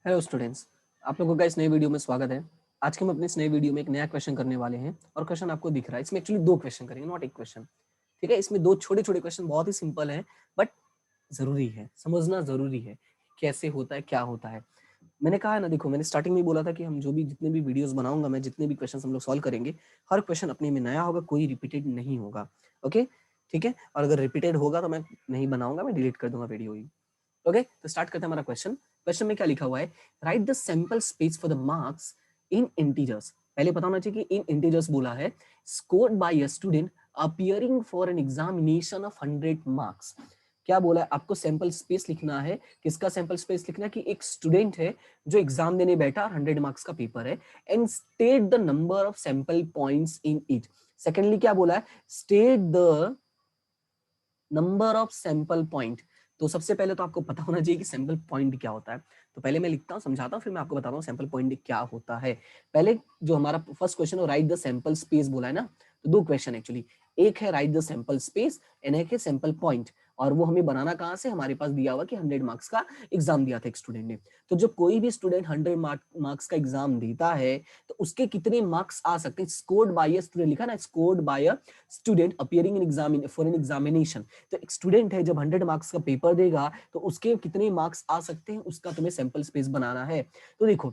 Hello students, आप लोगों का इस नए वीडियो में स्वागत है। आज के हम अपने इस नए वीडियो में एक नया क्वेश्चन करने वाले हैं और क्वेश्चन आपको दिख रहा है। इसमें एक्चुअली दो क्वेश्चन करेंगे, नॉट एक क्वेश्चन। ठीक है, इसमें दो छोटे छोटे क्वेश्चन बहुत ही सिंपल है, बट जरूरी है, समझना जरूरी है कैसे होता है, क्या होता है। मैंने कहा है ना, देखो मैंने स्टार्टिंग में बोला था कि हम जो भी जितने भी वीडियोस बनाऊंगा, मैं जितने भी क्वेश्चन हम लोग सॉल्व करेंगे, हर क्वेश्चन अपने में नया होगा, कोई रिपीटेड नहीं होगा। ओके, ठीक है। और अगर रिपीटेड होगा तो मैं नहीं बनाऊंगा, मैं डिलीट कर दूंगा वीडियो ही। ओके, तो स्टार्ट करते हैं हमारा क्वेश्चन। क्वेश्चन में क्या लिखा हुआ है? Right the sample space for the marks in integers. पहले पता होना चाहिए कि इन इंटीजर्स बोला है, scored by a student appearing for an examination of 100 marks. क्या बोला है? आपको सैंपल स्पेस लिखना है। किसका सैंपल स्पेस लिखना है? कि एक स्टूडेंट है जो एग्जाम देने बैठा, 100 मार्क्स का पेपर है, and state the number of sample points in it. Secondly क्या बोला है? State the number of sample point. तो सबसे पहले तो आपको पता होना चाहिए कि सैंपल पॉइंट क्या होता है। तो पहले मैं लिखता हूँ, समझाता हूँ, फिर मैं आपको बताता हूँ सैंपल पॉइंट क्या होता है। पहले जो हमारा फर्स्ट क्वेश्चन है, राइट द सैंपल स्पेस बोला है ना, तो दो क्वेश्चन एक्चुअली, एक है right the sample space and एक है सैंपल पॉइंट। और वो हमें बनाना कहाँ से? हमारे पास दिया हुआ कि 100 मार्क्स का एग्जाम दिया था एक स्टूडेंट ने। तो जब कोई भी स्टूडेंट 100 मार्क्स का एग्जाम देता है तो उसके कितने मार्क्स आ सकते हैं? स्कोर्ड बाय अ स्टूडेंट लिखा ना, scored by a student appearing in exam for an examination. तो एक स्टूडेंट है जब 100 मार्क्स का पेपर देगा तो उसके कितने मार्क्स आ सकते हैं, उसका तुम्हें सैंपल स्पेस बनाना है। तो देखो,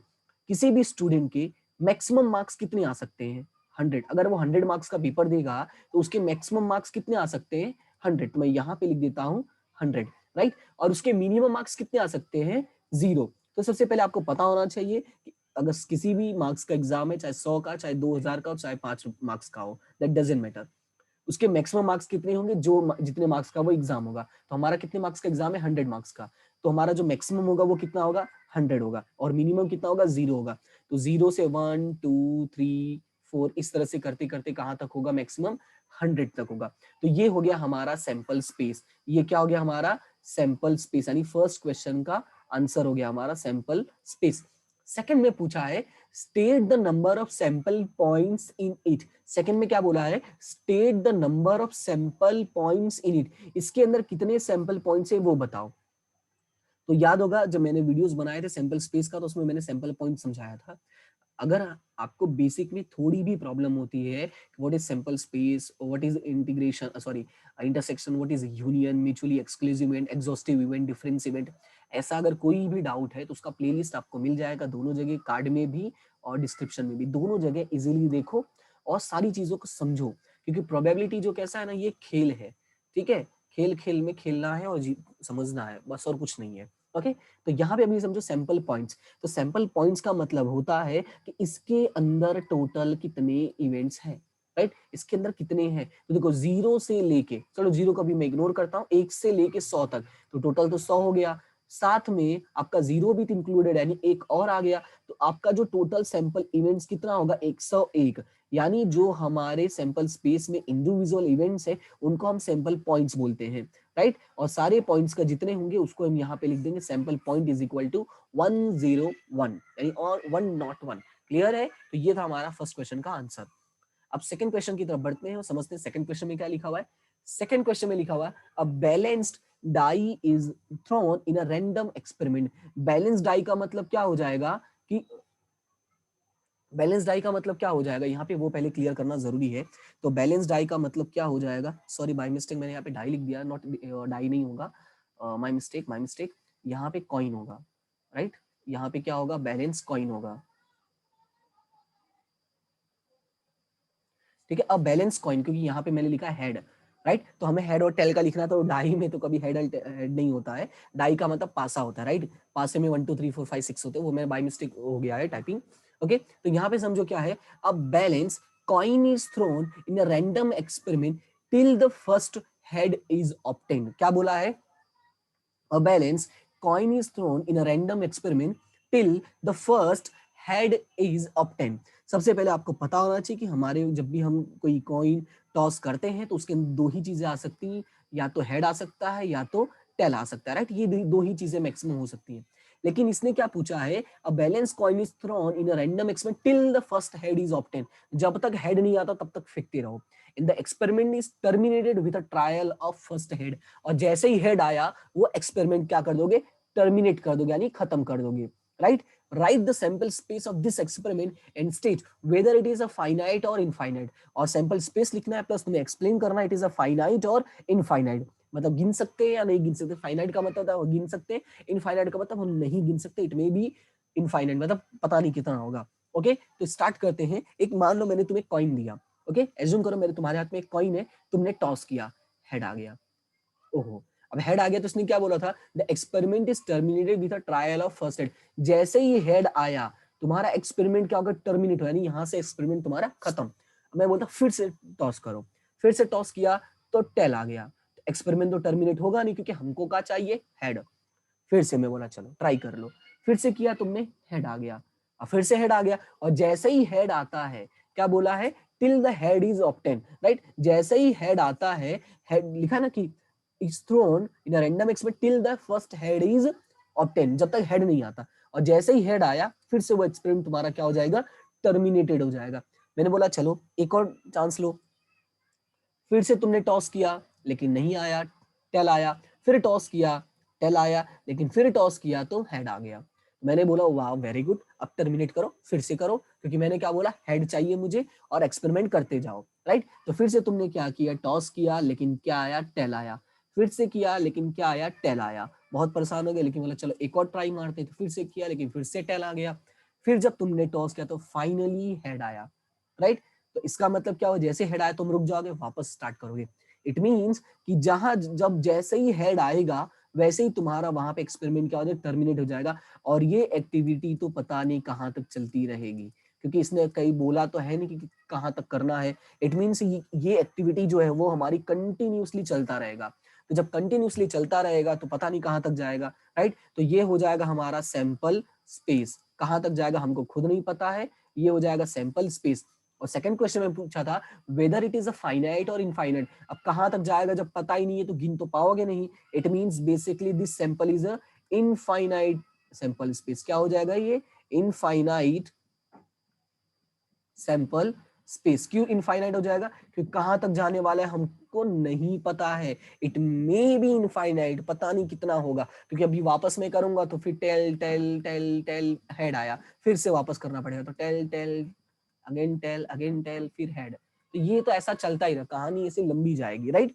किसी भी स्टूडेंट के मैक्सिमम मार्क्स कितने आ सकते हैं? 100। अगर वो 100 मार्क्स का पेपर देगा तो उसके मैक्सिमम मार्क्स कितने आ सकते हैं? 100। तो मैं यहाँ पे लिख देता हूँ 100, राइट। और उसके मिनिमम मार्क्स कितने आ सकते हैं? 0। तो सबसे पहले आपको पता होना चाहिए कि अगर किसी भी मार्क्स का एग्जाम है, चाहे 100 का, चाहे 2000 का, चाहे 5 मार्क्स का हो, दैट डजंट मैटर, उसके मैक्सिमम मार्क्स कितने होंगे? जो जितने मार्क्स का वो एग्जाम होगा। तो हमारा कितने मार्क्स का एग्जाम है? 100 मार्क्स का। तो हमारा जो मैक्सिमम होगा वो कितना होगा? 100 होगा। और मिनिमम कितना होगा? 0 होगा। तो 0 से 1 2 3 4 इस तरह से करते करते कहां तक होगा? मैक्सिमम 100 तक होगा। तो ये हो गया हमारा सैंपल स्पेस। ये क्या हो गया? हमारा सैंपल स्पेस, यानी फर्स्ट क्वेश्चन का आंसर हो गया हमारा सैंपल स्पेस। सेकंड में पूछा है, state the number of sample points in it. Second में क्या बोला है? State the number of sample points in it. इसके अंदर कितने सैंपल पॉइंट्स है वो बताओ। तो याद होगा जब मैंने वीडियोस बनाए थे सैंपल स्पेस का, तो उसमें मैंने सैंपल पॉइंट समझाया था। अगर आपको बेसिक में थोड़ी भी प्रॉब्लम होती है, what is sample space, what is integration, sorry intersection, what is union, mutually exclusive event, exhaustive event, difference event, ऐसा अगर कोई भी डाउट है तो उसका प्लेलिस्ट आपको मिल जाएगा दोनों जगह, कार्ड में भी और डिस्क्रिप्शन में भी, दोनों जगह इजीली देखो और सारी चीजों को समझो। क्योंकि प्रोबेबिलिटी जो कैसा है ना, ये खेल है। ठीक है, खेल खेल में खेलना है और समझना है, बस और कुछ नहीं है। ओके, तो यहाँ पे अभी समझो सैंपल पॉइंट्स। तो सैंपल पॉइंट्स का मतलब होता है कि इसके अंदर टोटल कितने इवेंट्स हैं, राइट। इसके अंदर कितने हैं? तो देखो 0 से लेके, चलो 0 को भी मैं इग्नोर करता हूँ, 1 से लेके 100 तक, तो टोटल तो 100 हो गया। साथ में आपका 0 भी इंक्लूडेड, यानी एक और आ गया। तो आपका जो टोटल सैंपल इवेंट्स कितना होगा? 101। यानी जो हमारे सैंपल स्पेस में इंडिविजुअल इवेंट्स है उनको हम सैंपल पॉइंट्स बोलते हैं, राइट। और सारे पॉइंट्स का जितने होंगे उसको हम यहाँ पे लिख देंगे, sample point is equal to 101, यानी और 101। क्लियर है? तो ये था हमारा फर्स्ट क्वेश्चन का आंसर। अब सेकंड क्वेश्चन की तरफ बढ़ते हैं और समझते हैं सेकंड क्वेश्चन में क्या लिखा हुआ है। सेकंड क्वेश्चन में लिखा हुआ है, a balanced die is thrown in a random experiment. Balance die का मतलब क्या हो जाएगा? कि बैलेंस डाई का मतलब क्या हो जाएगा, यहाँ पे वो पहले क्लियर करना जरूरी है। तो बैलेंस डाई का मतलब क्या हो जाएगा? सॉरी बाय मिस्टेक मैंने यहाँ पे डाई लिख दिया, नॉट डाई नहीं होगा, माय मिस्टेक, माय मिस्टेक। यहाँ पे कॉइन होगा, राइट। यहाँ पे क्या होगा? बैलेंस कॉइन होगा। ठीक है, अब बैलेंस कॉइन, क्योंकि यहाँ पे मैंने लिखा हेड, राइट। तो हमें हेड और टेल का लिखना, तो डाई में तो कभी हेड नहीं होता है। डाई का मतलब पासा होता है, राइट। पासे में 1 2 3 4 5 6 होते हैं, वो मैं बाय मिस्टेक हो गया है टाइपिंग। ओके, तो यहाँ पे समझो क्या है, अब balance coin is thrown in a random experiment till the first head is obtained. क्या बोला है? A balance coin is thrown in a random experiment till the first head is obtained। सबसे पहले आपको पता होना चाहिए कि हमारे जब भी हम कोई कॉइन टॉस करते हैं तो उसके अंदर दो ही चीजें आ सकती हैं, या तो हेड आ सकता है या तो टेल आ सकता है, राइट। ये दो ही चीजें मैक्सिमम हो सकती हैं। लेकिन इसने क्या पूछा है? A balance coin is thrown in a random experiment till the first head is obtain. जब तक हेड नहीं आता तब तक फेंकते रहो। In the experiment is terminated with a trial of first head. और जैसे ही हेड आया वो एक्सपेरिमेंट क्या कर दोगे? टर्मिनेट कर दोगे, यानी खत्म कर दोगे। right? Write the sample space of this experiment and state whether it is a finite or infinite. और sample space लिखना है प्लस तुम्हें explain करना है it is a finite or infinite. मतलब गिन सकते हैं या नहीं गिन सकते. finite का मतलब है गिन सकते हैं, infinite का मतलब हम नहीं गिन सकते. it may be infinite मतलब पता नहीं कितना होगा. ओके तो स्टार्ट करते हैं. एक मान लो मैंने तुम्हें कॉइन दिया. ओके एज्यूम करो मेरे तुम्हारे हाथ में एक कॉइन है, तुमने टॉस किया, हेड आ गया. ओहो अब हेड आ गया तो उसने क्या बोला था, the experiment is terminated with a trial of first head. जैसे ही हेड आया तुम्हारा एक्सपेरिमेंट क्या होगा, टर्मिनेट हो, यानी यहां से एक्सपेरिमेंट तुम्हारा खत्म. मैं बोलता फिर से टॉस करो, फिर से टॉस किया तो टेल आ गया. एक्सपेरिमेंट तो टर्मिनेट होगा नहीं क्योंकि हमको क्या चाहिए, हेड. फिर से मैं बोला चलो ट्राई कर लो, फिर से किया तुमने, हेड आ गया. अब फिर से हेड आ गया और जैसे ही हेड आता है क्या बोला है, till the head is obtain, right. जैसे ही हेड आता है, हेड लिखा ना कि is thrown in a random experiment till the first head is obtained, जब तक हेड नहीं आता. और जैसे ही हेड आया फिर से वो एक्सपेरिमेंट तुम्हारा क्या हो जाएगा, टर्मिनेटेड हो जाएगा. मैंने बोला चलो एक और चांस लो. फिर से तुमने टॉस किया लेकिन नहीं आया, टेल आया. फिर टॉस किया, टेल आया, लेकिन फिर टॉस किया तो हेड आ गया. मैंने बोला वाह वेरी गुड, अब टर्मिनेट करो, फिर से करो, क्योंकि मैंने क्या बोला, हेड चाहिए मुझे और एक्सपेरिमेंट करते जाओ, राइट. तो फिर से तुमने क्या किया, टॉस किया लेकिन क्या आया, टेल आया. फिर से किया लेकिन क्या आया, टेल आया. बहुत परेशान हो गए लेकिन बोला चलो एक और ट्राई मारते. तो फिर से किया लेकिन फिर से टेल आ गया. फिर जब तुमने टॉस किया तो फाइनली हेड आया, राइट. तो इसका मतलब क्या हो, जैसे हेड आया तुम रुक जाओगे, वापस स्टार्ट करोगे. इट मींस कि जहां जब जैसे ही हेड आएगा वैसे ही तुम्हारा वहां पे एक्सपेरिमेंट क्या हो जाएगा, टर्मिनेट हो जाएगा. और ये एक्टिविटी तो पता नहीं कहां तक चलती रहेगी, क्योंकि इसने कहीं बोला तो है नहीं कि कहां तक करना है. इट मींस ये एक्टिविटी जो है वो हमारी कंटिन्यूसली चलता रहेगा. तो जब कंटिन्यूसली चलता रहेगा तो पता नहीं कहां तक जाएगा, राइट. तो ये हो जाएगा हमारा सैंपल स्पेस. कहां तक जाएगा हमको खुद नहीं पता है, ये हो जाएगा सैंपल स्पेस. और सेकंड क्वेश्चन में पूछा था whether it is a finite और इनफाइनाइट. अब कहां तक जाएगा जब पता ही नहीं है तो गिन तो पाओगे नहीं. It means basically this sample is a infinite sample space. क्या हो जाएगा ये, इनफाइनाइट सैंपल स्पेस. क्यों इनफाइनाइट हो जाएगा, क्योंकि कहां तक जाने वाला है हमको नहीं पता है. इट मे बी इनफाइनाइट, पता नहीं कितना होगा, क्योंकि अभी वापस मैं करूंगा तो फिर tail tail tail tail head आया, फिर से वापस करना पड़ेगा. तो टेल टेल अगेन टेल फिर हेड. तो ये तो ऐसा चलता ही रहा, कहानी ऐसे लंबी जाएगी, राइट.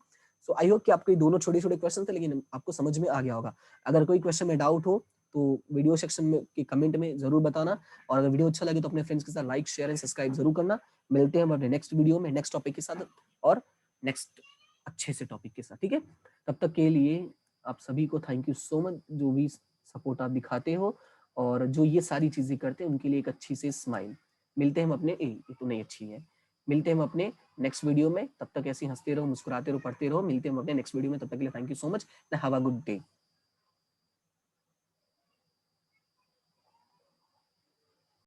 सो आई होप कि आपको ये दोनों छोटे छोटे क्वेश्चन थे लेकिन आपको समझ में आ गया होगा. अगर कोई क्वेश्चन में डाउट हो तो वीडियो सेक्शन में के कमेंट में जरूर बताना. और अगर वीडियो अच्छा लगे तो अपने फ्रेंड्स के साथ लाइक शेयर एंड सब्सक्राइब जरूर करना. मिलते हैं हम अपने नेक्स्ट वीडियो में नेक्स्ट टॉपिक के साथ और नेक्स्ट अच्छे से टॉपिक के साथ, ठीक है. तब तक के लिए आप सभी को थैंक यू सो मच, जो भी सपोर्ट आप दिखाते हो और जो ये सारी चीजें करते हैं उनके लिए एक अच्छी सी स्माइल. मिलते हैं हम अपने ये तो नहीं अच्छी है. मिलते हैं हम अपने नेक्स्ट वीडियो में. तब तक ऐसे हंसते रहो, मुस्कुराते रहो, पढ़ते रहो. मिलते हैं हम अपने नेक्स्ट वीडियो में. तब तक के लिए thank you so much. Have a good day.